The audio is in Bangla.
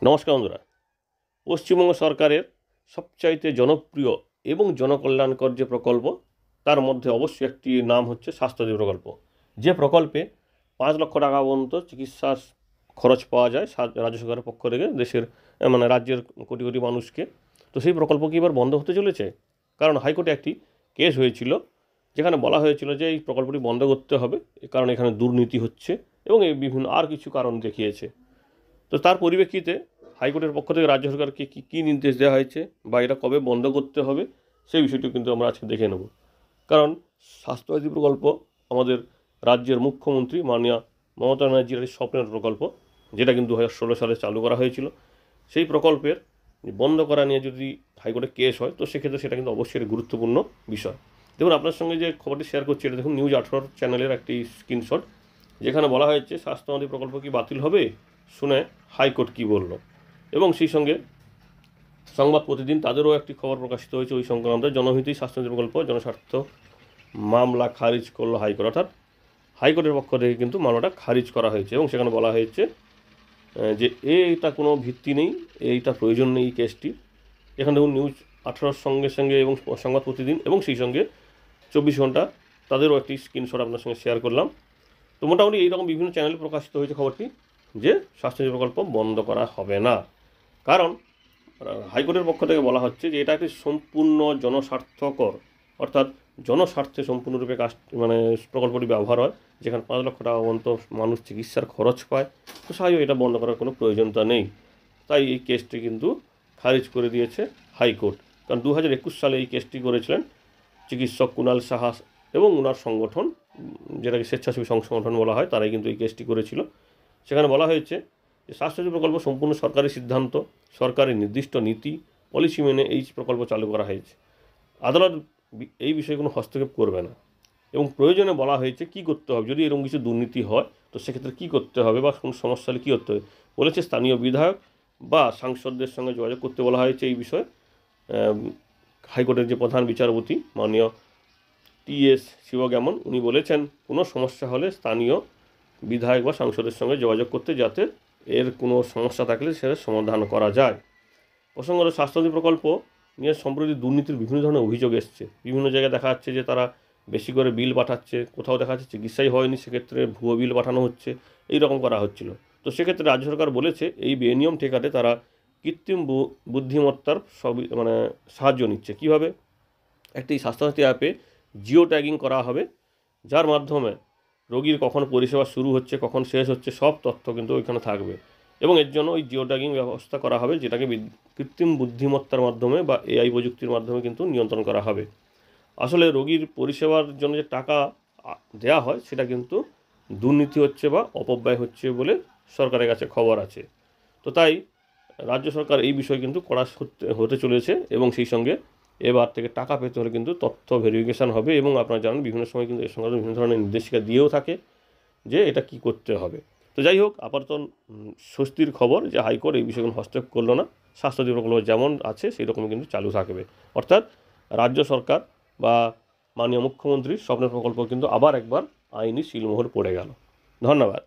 নমস্কার বন্ধুরা। পশ্চিমবঙ্গ সরকারের সবচাইতে জনপ্রিয় এবং জনকল্যাণকর যে প্রকল্প তার মধ্যে অবশ্যই একটি নাম হচ্ছে স্বাস্থ্যসাথী প্রকল্প। যে প্রকল্পে 5 লক্ষ টাকা পর্যন্ত চিকিৎসার খরচ পাওয়া যায় রাজ্য সরকারের পক্ষ থেকে দেশের রাজ্যের কোটি কোটি মানুষকে। তো সেই প্রকল্প কি এবার বন্ধ হতে চলেছে? কারণ হাইকোর্টে একটি কেস হয়েছিল যেখানে বলা হয়েছিল যে এই প্রকল্পটি বন্ধ করতে হবে, কারণ এখানে দুর্নীতি হচ্ছে এবং এই বিভিন্ন আর কিছু কারণ দেখিয়েছে। তো তার পরিপ্রেক্ষিতে হাইকোর্টের পক্ষ থেকে রাজ্য সরকারকে কী নির্দেশ দেওয়া হয়েছে বা এটা কবে বন্ধ করতে হবে সেই বিষয়টি কিন্তু আমরা আজকে দেখে নেব। কারণ স্বাস্থ্যসাথী প্রকল্প আমাদের রাজ্যের মুখ্যমন্ত্রী মাননীয় মমতা ব্যানার্জির স্বপ্নের প্রকল্প, যেটা কিন্তু 2016 সালে চালু করা হয়েছিল। সেই প্রকল্পের বন্ধ করা নিয়ে যদি হাইকোর্টে কেস হয় তো সেক্ষেত্রে সেটা কিন্তু অবশ্যই গুরুত্বপূর্ণ বিষয়। দেখুন, আপনার সঙ্গে যে খবরটি শেয়ার করছি এটা দেখুন নিউজ 18 চ্যানেলের একটি স্ক্রিনশট, যেখানে বলা হয়েছে স্বাস্থ্যসাথী প্রকল্প কি বাতিল হবে, শুনে হাইকোর্ট কি বলল। এবং সেই সঙ্গে সংবাদ প্রতিদিন তাদেরও একটি খবর প্রকাশিত হয়েছে ওই সংক্রান্ত, জনহিতই স্বাস্থ্যসাথী প্রকল্প জনস্বার্থ মামলা খারিজ করলো হাইকোর্ট। অর্থাৎ হাইকোর্টের পক্ষ থেকে কিন্তু মামলাটা খারিজ করা হয়েছে এবং সেখানে বলা হয়েছে যে এইটা কোনো ভিত্তি নেই, এইটা প্রয়োজন নেই এই কেসটি। এখানে দেখুন নিউজ 18 সঙ্গে সঙ্গে এবং সংবাদ প্রতিদিন এবং সেই সঙ্গে 24 ঘন্টা তাদেরও একটি স্ক্রিনশট আপনার সঙ্গে শেয়ার করলাম। তো মোটামুটি এইরকম বিভিন্ন চ্যানেলে প্রকাশিত হয়েছে খবরটি যে স্বাস্থ্যসাথী প্রকল্প বন্ধ করা হবে না। কারণ হাইকোর্টের পক্ষ থেকে বলা হচ্ছে যে এটা একটি সম্পূর্ণ জনস্বার্থকর, অর্থাৎ জনস্বার্থে সম্পূর্ণরূপে প্রকল্পটি ব্যবহার হয়, যেখানে 5 লক্ষ টাকা পর্যন্ত মানুষ চিকিৎসার খরচ পায়। তো স্বাভাবিক এটা বন্ধ করার কোনো প্রয়োজনতা নেই। তাই এই কেসটি কিন্তু খারিজ করে দিয়েছে হাইকোর্ট। কারণ 2021 সালে এই কেসটি করেছিলেন চিকিৎসক কুণাল সাহা এবং ওনার সংগঠন, যেটাকে স্বেচ্ছাসেবী সংগঠন বলা হয়, তারাই কিন্তু এই কেসটি করেছিল। সেখানে বলা হয়েছে যে স্বাস্থ্যসাথী প্রকল্প সম্পূর্ণ সরকারি সিদ্ধান্ত, সরকারের নির্দিষ্ট নীতি পলিসি মেনে এই প্রকল্প চালু করা হয়েছে। আদালত এই বিষয়ে কোনো হস্তক্ষেপ করবে না এবং প্রয়োজনে বলা হয়েছে কী করতে হবে যদি এরকম কিছু দুর্নীতি হয় তো সেক্ষেত্রে কী করতে হবে বা কোনো সমস্যা হলে কী করতে হবে বলেছে। স্থানীয় বিধায়ক বা সাংসদদের সঙ্গে যোগাযোগ করতে বলা হয়েছে এই বিষয়ে। হাইকোর্টের যে প্রধান বিচারপতি মাননীয় TS শিবজ্ঞামন উনি বলেছেন কোনো সমস্যা হলে স্থানীয় বিধায়ক বা সাংসদের সঙ্গে যোগাযোগ করতে, যাতে এর কোনো সমস্যা থাকলে সেটা সমাধান করা যায়। প্রসঙ্গত স্বাস্থ্যসাথী প্রকল্প নিয়ে সম্প্রতি দুর্নীতির বিভিন্ন ধরনের অভিযোগ এসছে। বিভিন্ন জায়গায় দেখা যাচ্ছে যে তারা বেশি করে বিল পাঠাচ্ছে, কোথাও দেখা যাচ্ছে চিকিৎসাই হয়নি, সেক্ষেত্রে ভুয়ো বিল পাঠানো হচ্ছে, এই রকম করা হচ্ছিল। তো সেক্ষেত্রে রাজ্য সরকার বলেছে এই বেনিয়ম ঠেকাতে তারা কৃত্রিম বুদ্ধিমত্তার সাহায্য নিচ্ছে। কীভাবে? একটি স্বাস্থ্যসাথী অ্যাপে জিও ট্যাগিং করা হবে, যার মাধ্যমে রোগীর কখন পরিষেবা শুরু হচ্ছে কখন শেষ হচ্ছে সব তথ্য কিন্তু ওইখানে থাকবে এবং এর জন্য ওই জিও ট্যাগিং ব্যবস্থা করা হবে, যেটাকে কৃত্রিম বুদ্ধিমত্তার মাধ্যমে বা AI প্রযুক্তির মাধ্যমে কিন্তু নিয়ন্ত্রণ করা হবে। আসলে রোগীর পরিষেবার জন্য যে টাকা দেওয়া হয় সেটা কিন্তু দুর্নীতি হচ্ছে বা অপব্যয় হচ্ছে বলে সরকারের কাছে খবর আছে। তো তাই রাজ্য সরকার এই বিষয়ে কিন্তু কড়া হতে চলেছে এবং সেই সঙ্গে এবার থেকে টাকা পেতে হলে কিন্তু তথ্য ভেরিফিকেশান হবে এবং আপনারা জানেন বিভিন্ন সময় কিন্তু এর সঙ্গে বিভিন্ন ধরনের নির্দেশিকা দিয়েও থাকে যে এটা কি করতে হবে। তো যাই হোক, আপাতত স্বস্তির খবর যে হাইকোর্ট এই বিষয়ে কোনো হস্তক্ষেপ করলো না। স্বাস্থ্যসাথী প্রকল্প যেমন আছে সেই রকমই কিন্তু চালু থাকবে। অর্থাৎ রাজ্য সরকার বা মাননীয় মুখ্যমন্ত্রীর স্বপ্নের প্রকল্প কিন্তু আবার একবার আইনি সিলমোহর পড়ে গেল। ধন্যবাদ।